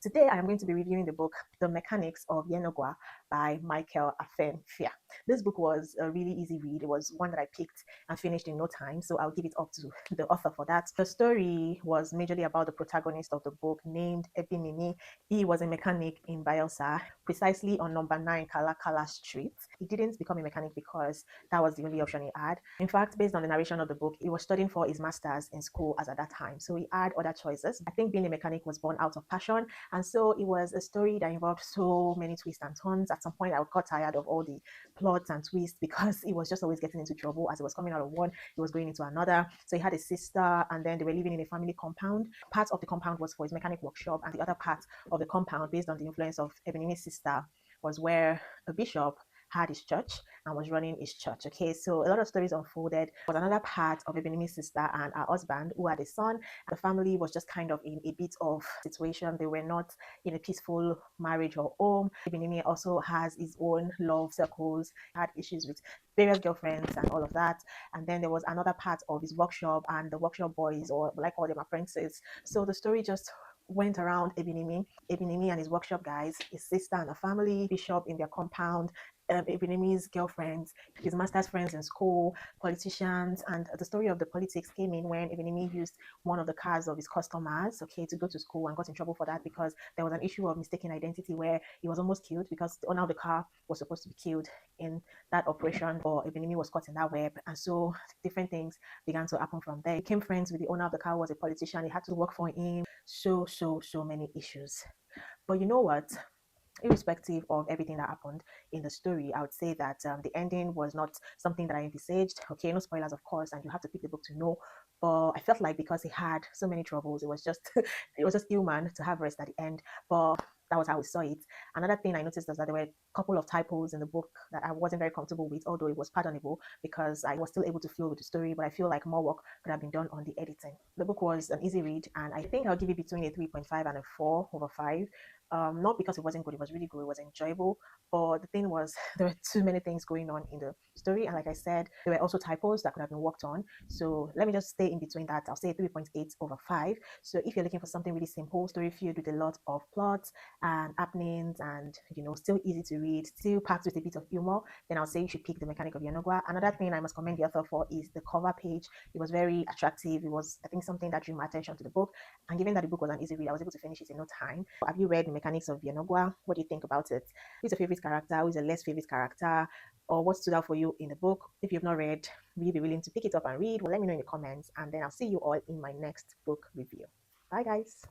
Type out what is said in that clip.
Today I am going to be reviewing the book The Mechanics of Yenagoa by Afenfia. This book was a really easy read. It was one that I picked and finished in no time, so I'll give it up to the author for that. The story was majorly about the protagonist of the book named Ebinimi. He was a mechanic in Bielsa, precisely on number 9 Kalakala Street. He didn't become a mechanic because that was the only option he had. In fact, based on the narration of the book, he was studying for his master's in school as at that time, so he had other choices. I think being a mechanic was born out of passion, and so it was a story that involved so many twists and turns. At some point, I got tired of all the plots and twists because he was just always getting into trouble. As he was coming out of one, he was going into another. So he had a sister, and then they were living in a family compound. Part of the compound was for his mechanic workshop, and the other part of the compound, based on the influence of Ebonimi's sister, was where a bishop had his church and was running his church. Okay, so a lot of stories unfolded. There was another part of Ebonimi's sister and her husband who had a son. The family was just kind of in a bit of situation. They were not in a peaceful marriage or home. Ebonimi also has his own love circles, had issues with various girlfriends and all of that. And then there was another part of his workshop and the workshop boys, or like all them apprentices. So the story just went around Ebinimi and his workshop guys, his sister and her family, bishop in their compound, Ebinimi's girlfriends, his master's friends in school, politicians, and the story of the politics came in when Ebinimi used one of the cars of his customers, okay, to go to school, and got in trouble for that because there was an issue of mistaken identity where he was almost killed because the owner of the car was supposed to be killed in that operation, or Ebinimi was caught in that web, and so different things began to happen from there. He became friends with the owner of the car, who was a politician. He had to work for him. So many issues. But you know what? Irrespective of everything that happened in the story, I would say that the ending was not something that I envisaged. Okay, no spoilers, of course, and you have to pick the book to know. But I felt like because he had so many troubles, it was just it was just human to have rest at the end. But that was how we saw it. Another thing I noticed was that there were a couple of typos in the book that I wasn't very comfortable with, although it was pardonable because I was still able to flow with the story. But I feel like more work could have been done on the editing. The book was an easy read, and I think I'll give it between a 3.5 and a 4/5. Not because it wasn't good, it was really good, it was enjoyable. But the thing was, there were too many things going on in the story, and like I said, there were also typos that could have been worked on. So let me just stay in between that. I'll say 3.8/5. So if you're looking for something really simple, story filled with a lot of plots and happenings, and still easy to read, still packed with a bit of humor, then I'll say you should pick The Mechanic of Yenagoa. Another thing I must commend the author for is the cover page. It was very attractive. It was, I think, something that drew my attention to the book. And given that the book was an easy read, I was able to finish it in no time. Have you read The Mechanics of Yenagoa? What do you think about it? Who's your favorite character? Who's your less favorite character? Or what stood out for you in the book? If you've not read, will you be willing to pick it up and read? Well, let me know in the comments, and then I'll see you all in my next book review. Bye, guys.